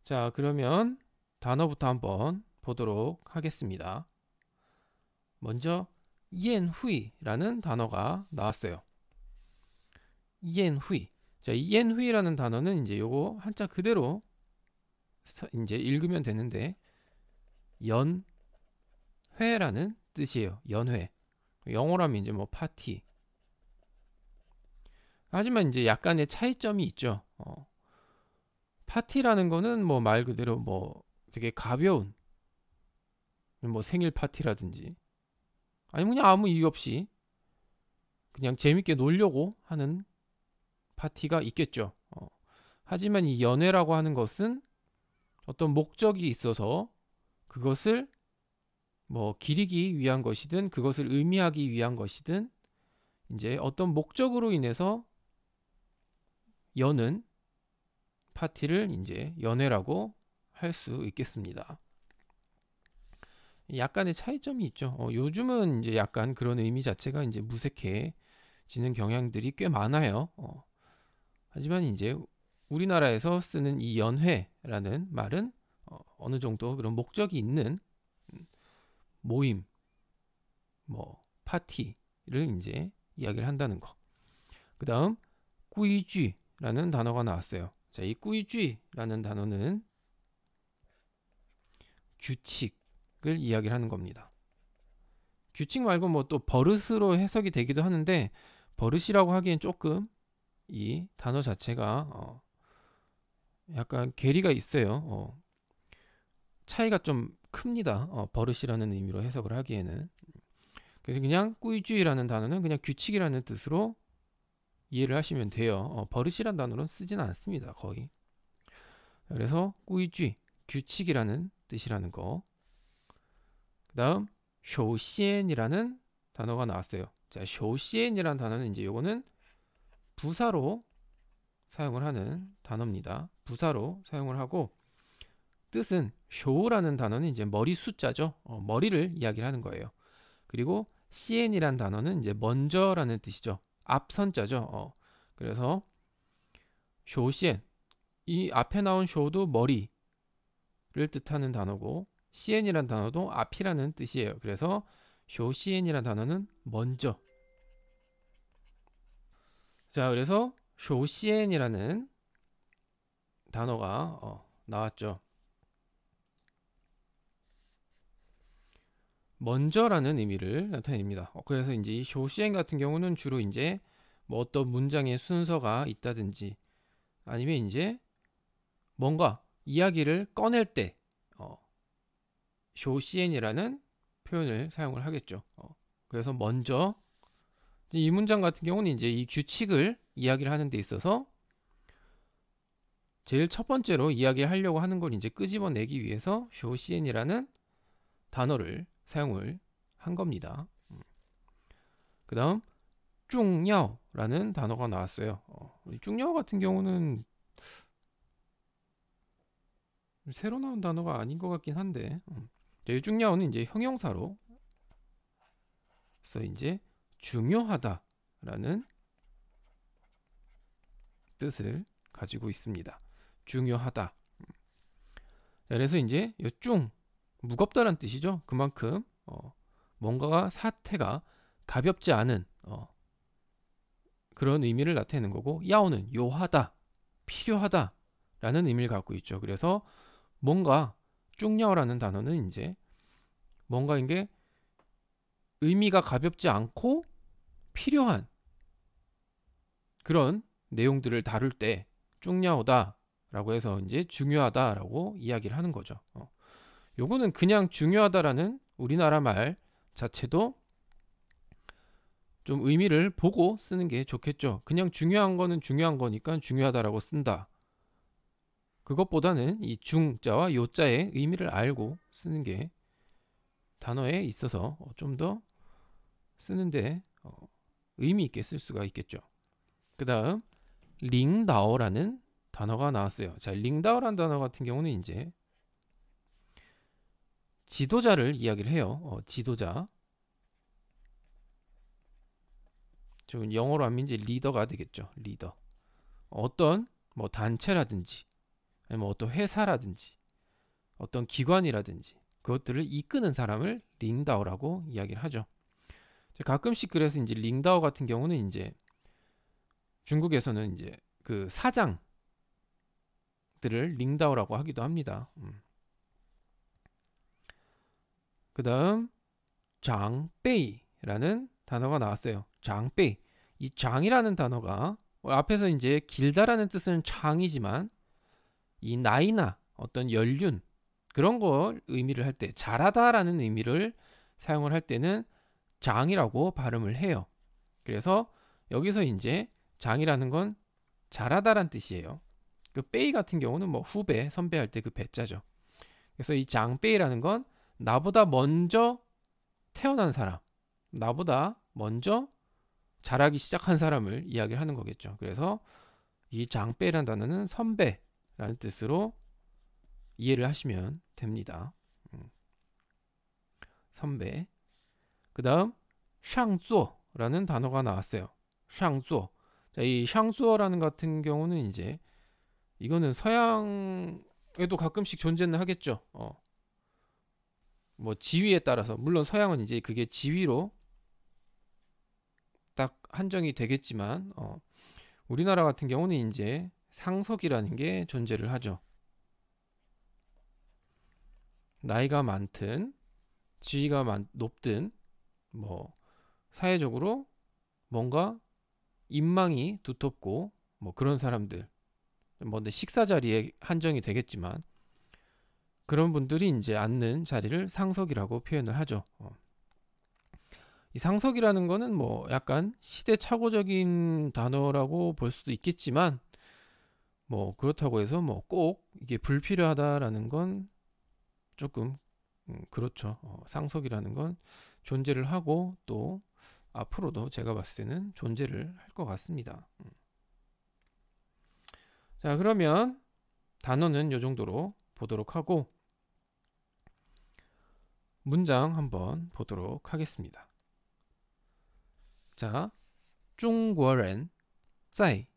자, 그러면 단어부터 한번 보도록 하겠습니다. 먼저 이엔후이라는 단어가 나왔어요. 이엔후이. 자, 이엔후이라는 단어는 이제 요거 한자 그대로 이제 읽으면 되는데 연회라는 뜻이에요. 연회. 영어라면 이제 뭐 파티. 하지만 이제 약간의 차이점이 있죠. 파티라는 거는 뭐 말 그대로 뭐 되게 가벼운 뭐 생일 파티라든지 아니면 그냥 아무 이유 없이 그냥 재밌게 놀려고 하는 파티가 있겠죠. 하지만 이 연회라고 하는 것은 어떤 목적이 있어서 그것을 뭐 기리기 위한 것이든 그것을 의미하기 위한 것이든 이제 어떤 목적으로 인해서 여는 파티를 이제 연회라고 할 수 있겠습니다. 약간의 차이점이 있죠. 요즘은 이제 약간 그런 의미 자체가 이제 무색해지는 경향들이 꽤 많아요. 하지만 이제 우리나라에서 쓰는 이 연회라는 말은 어느 정도 그런 목적이 있는 모임, 뭐 파티를 이제 이야기를 한다는 거. 그 다음 꾸이쥐라는 단어가 나왔어요. 자, 이 꾸이쥐라는 단어는 규칙을 이야기를 하는 겁니다. 규칙 말고 뭐 또 버릇으로 해석이 되기도 하는데 버릇이라고 하기엔 조금 이 단어 자체가 약간 괴리가 있어요. 차이가 좀 큽니다. 버릇이라는 의미로 해석을 하기에는. 그래서 그냥 꾸이쥐라는 단어는 그냥 규칙이라는 뜻으로 이해를 하시면 돼요. 버릇이란 단어는 쓰지는 않습니다. 거의. 그래서 꾸이쥐, 규칙이라는 뜻이라는 거. 그 다음 쇼시엔이라는 단어가 나왔어요. 자, 쇼시엔이라는 단어는 이제 요거는 부사로 사용을 하는 단어입니다. 부사로 사용을 하고 뜻은 쇼라는 단어는 이제 머리 숫자죠. 머리를 이야기를 하는 거예요. 그리고 시엔이란 단어는 이제 먼저라는 뜻이죠. 앞선자죠. 그래서 쇼시엔 이 앞에 나온 쇼도 머리를 뜻하는 단어고 시엔이란 단어도 앞이라는 뜻이에요. 그래서 쇼시엔이란 단어는 먼저. 자, 그래서 쇼시엔이라는 단어가 나왔죠. 먼저라는 의미를 나타냅니다. 그래서 이제 이 쇼시엔 같은 경우는 주로 이제 뭐 어떤 문장의 순서가 있다든지 아니면 이제 뭔가 이야기를 꺼낼 때 쇼시엔이라는 표현을 사용을 하겠죠. 그래서 먼저 이 문장 같은 경우는 이제 이 규칙을 이야기를 하는 데 있어서 제일 첫 번째로 이야기를 하려고 하는 걸 이제 끄집어내기 위해서 쇼시엔이라는 단어를 사용을 한 겁니다. 그 다음 중야오라는 단어가 나왔어요. 중야오 같은 경우는 새로 나온 단어가 아닌 것 같긴 한데 이 중야오는 이제 형용사로 서 이제 중요하다라는 뜻을 가지고 있습니다. 중요하다. 그래서 이제 중 무겁다란 뜻이죠. 그만큼 뭔가가 사태가 가볍지 않은 그런 의미를 나타내는 거고 야오는 요하다, 필요하다라는 의미를 갖고 있죠. 그래서 뭔가 중야오라는 단어는 이제 뭔가 이게 의미가 가볍지 않고 필요한 그런 내용들을 다룰 때 중야오다라고 해서 이제 중요하다라고 이야기를 하는 거죠. 요거는 그냥 중요하다라는 우리나라 말 자체도 좀 의미를 보고 쓰는 게 좋겠죠. 그냥 중요한 거는 중요한 거니까 중요하다라고 쓴다. 그것보다는 이 중자와 요자의 의미를 알고 쓰는 게 단어에 있어서 좀 더 쓰는데 의미 있게 쓸 수가 있겠죠. 그 다음 링다오라는 단어가 나왔어요. 자, 링다오라는 단어 같은 경우는 이제 지도자를 이야기를 해요. 지도자. 좀 영어로 하면 이제 리더가 되겠죠. 리더. 어떤 뭐 단체라든지 아니면 어떤 회사라든지 어떤 기관이라든지 그것들을 이끄는 사람을 링다오라고 이야기를 하죠. 가끔씩 그래서 이제 링다오 같은 경우는 이제 중국에서는 이제 그 사장들을 링다오라고 하기도 합니다. 그 다음 장베이라는 단어가 나왔어요. 장베이. 이 장이라는 단어가 앞에서 이제 길다라는 뜻은 장이지만 이 나이나 어떤 연륜 그런 걸 의미를 할 때 잘하다라는 의미를 사용을 할 때는 장이라고 발음을 해요. 그래서 여기서 이제 장이라는 건 잘하다란 뜻이에요. 그 빼이 같은 경우는 뭐 후배, 선배 할 때 그 배자죠. 그래서 이 장빼이라는 건 나보다 먼저 태어난 사람, 나보다 먼저 잘하기 시작한 사람을 이야기를 하는 거겠죠. 그래서 이 장빼이라는 단어는 선배라는 뜻으로 이해를 하시면 됩니다. 선배. 그 다음 샹조라는 단어가 나왔어요. 샹조. 자, 이 샹조라는 같은 경우는 이제 이거는 서양에도 가끔씩 존재는 하겠죠. 뭐 지위에 따라서 물론 서양은 이제 그게 지위로 딱 한정이 되겠지만 우리나라 같은 경우는 이제 상석이라는 게 존재를 하죠. 나이가 많든 지위가 높든 뭐 사회적으로 뭔가 인망이 두텁고 뭐 그런 사람들 뭐 근데 식사 자리에 한정이 되겠지만 그런 분들이 이제 앉는 자리를 상석이라고 표현을 하죠. 이 상석이라는 거는 뭐 약간 시대착오적인 단어라고 볼 수도 있겠지만 뭐 그렇다고 해서 뭐 꼭 이게 불필요하다라는 건 조금 그렇죠. 상석이라는 건 존재를 하고 또 앞으로도 제가 봤을 때는 존재를 할 것 같습니다. 자, 그러면 단어는 이 정도로 보도록 하고 문장 한번 보도록 하겠습니다. 자, 中国人在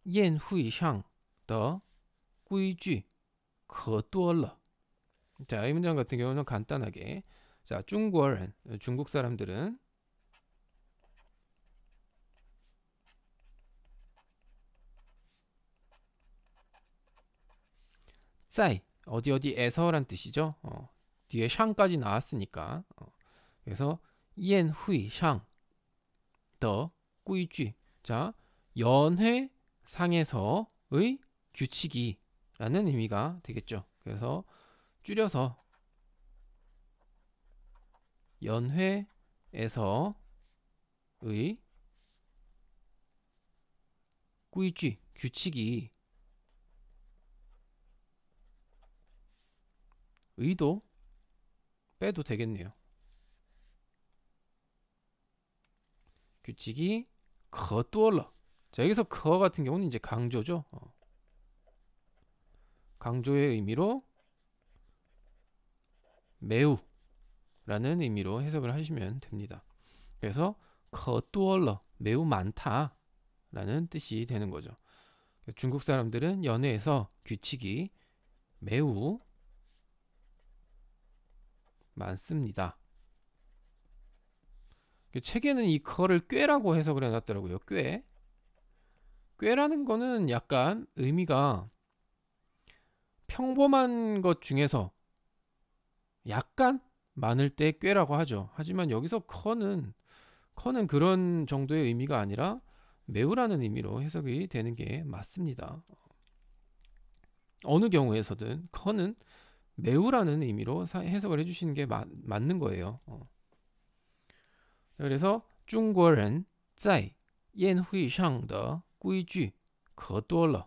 宴会上的规矩可多了. 자, 이 문장 같은 경우는 간단하게 자, 中国人 중국 사람들은 在 어디 어디에서란 뜻이죠. 뒤에 샹까지 나왔으니까 그래서 宴会上的规矩. 자, 연회상에서의 규칙이라는 의미가 되겠죠. 그래서 줄여서 연회에서의 规矩, 규칙이 의도 빼도 되겠네요. 규칙이 可多了. 자, 여기서 可 같은 경우는 이제 강조죠. 강조의 의미로 매우 라는 의미로 해석을 하시면 됩니다. 그래서 可多了 매우 많다 라는 뜻이 되는 거죠. 중국 사람들은 연애에서 규칙이 매우 많습니다. 책에는 이 커를 꾀라고 해석을 해놨더라고요. 꾀. 꾀라는 거는 약간 의미가 평범한 것 중에서 약간 많을 때 꾀라고 하죠. 하지만 여기서 커는 그런 정도의 의미가 아니라 매우라는 의미로 해석이 되는 게 맞습니다. 어느 경우에서든 커는 매우라는 의미로 해석을 해주시는 게 맞는 거예요. 그래서 中国人在宴会上的规矩可多了.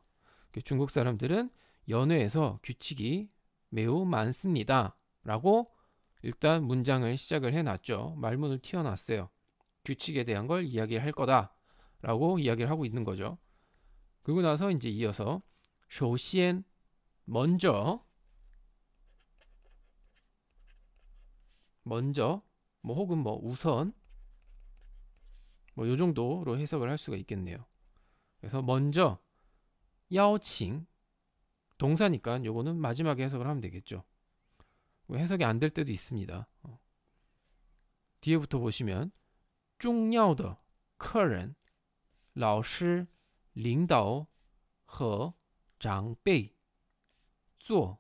중국 사람들은 연회에서 규칙이 매우 많습니다. 라고 일단 문장을 시작을 해놨죠. 말문을 튀어놨어요. 규칙에 대한 걸 이야기할 거다. 라고 이야기를 하고 있는 거죠. 그리고 나서 이제 이어서 首先 먼저 뭐 혹은 뭐 우선 뭐 요 정도로 해석을 할 수가 있겠네요. 그래서 먼저 邀请 동사니까 요거는 마지막에 해석을 하면 되겠죠. 해석이 안 될 때도 있습니다. 뒤에부터 보시면 重要的客人老师领导和长辈坐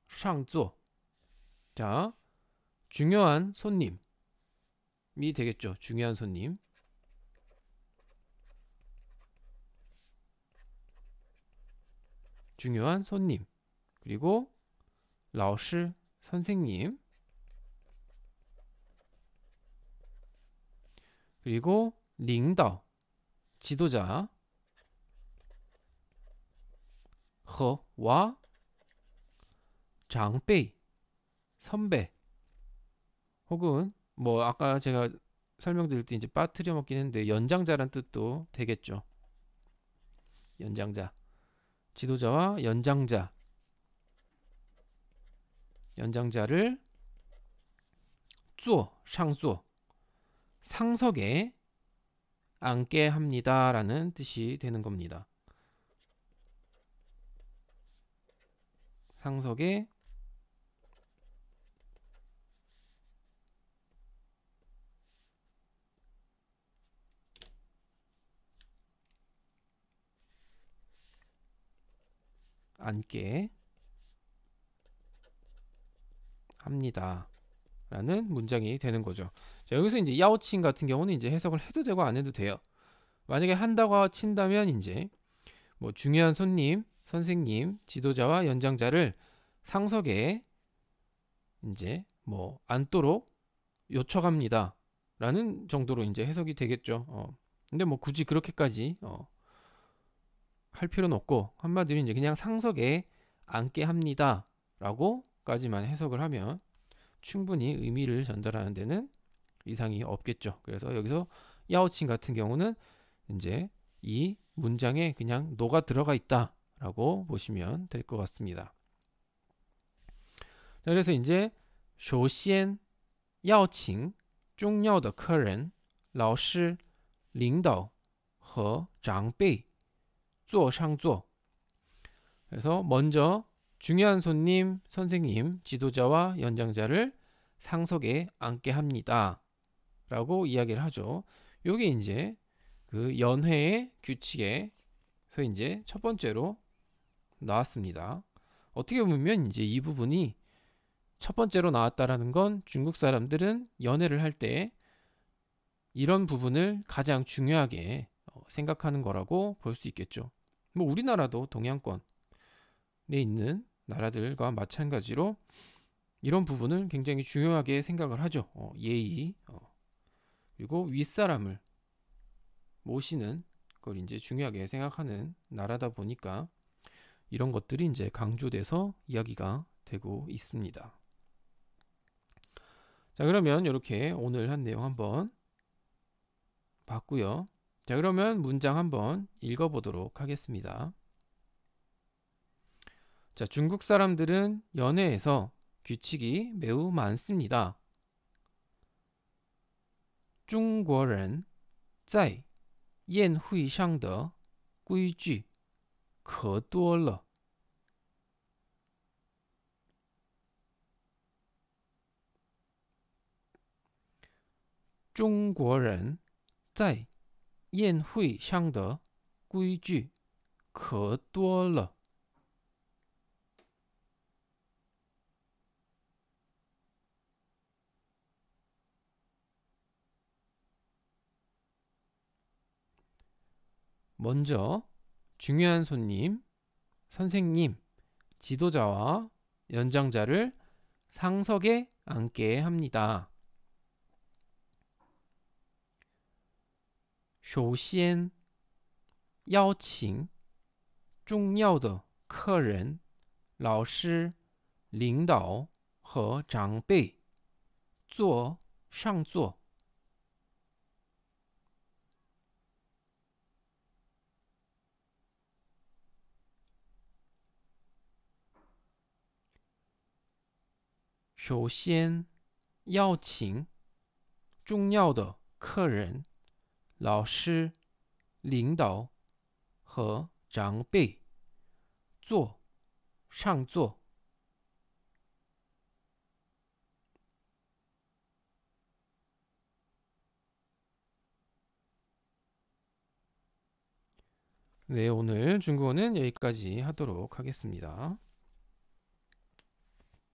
上座. 자, 중요한 손님이 되겠죠. 중요한 손님. 중요한 손님. 그리고 老师 선생님. 그리고 领导 지도자. 和와长辈 선배. 혹은 뭐 아까 제가 설명드릴 때 이제 빠뜨려 먹긴 했는데 연장자란 뜻도 되겠죠. 연장자. 지도자와 연장자. 연장자를 坐 상座 상석에 앉게 합니다 라는 뜻이 되는 겁니다. 상석에 앉게 합니다 라는 문장이 되는 거죠. 자, 여기서 이제 야오칭 같은 경우는 이제 해석을 해도 되고 안 해도 돼요. 만약에 한다고 친다면 이제 뭐 중요한 손님, 선생님, 지도자와 연장자를 상석에 이제 뭐 앉도록 요청합니다 라는 정도로 이제 해석이 되겠죠. 근데 뭐 굳이 그렇게까지 할 필요는 없고 한마디로 이제 그냥 상석에 앉게 합니다 라고까지만 해석을 하면 충분히 의미를 전달하는 데는 이상이 없겠죠. 그래서 여기서 야오칭 같은 경우는 이제 이 문장에 그냥 녹아 들어가 있다 라고 보시면 될 것 같습니다. 자, 그래서 이제 首先邀请重要的客人老师领导和长辈坐上座. 그래서 먼저 중요한 손님, 선생님, 지도자와 연장자를 상석에 앉게 합니다 라고 이야기를 하죠. 요게 이제 그 연회의 규칙에서 이제 첫 번째로 나왔습니다. 어떻게 보면 이제 이 부분이 첫 번째로 나왔다라는 건 중국 사람들은 연회를 할 때 이런 부분을 가장 중요하게 생각하는 거라고 볼 수 있겠죠. 뭐 우리나라도 동양권에 있는 나라들과 마찬가지로 이런 부분을 굉장히 중요하게 생각을 하죠. 예의, 그리고 윗사람을 모시는 걸 이제 중요하게 생각하는 나라다 보니까 이런 것들이 이제 강조돼서 이야기가 되고 있습니다. 자, 그러면 이렇게 오늘 한 내용 한번 봤고요. 자, 그러면 문장 한번 읽어보도록 하겠습니다. 자, 중국 사람들은 연회에서 규칙이 매우 많습니다. 中国人在宴会上的规矩可多了. 중국人在宴会上的规矩可多了. 먼저 중요한 손님, 선생님, 지도자와 연장자를 상석에 앉게 합니다. 首先邀请重要的客人老师领导和长辈坐上座. "首先邀请重要的客人老师领导和长辈坐上座. 네, 오늘 중국어는 여기까지 하도록 하겠습니다.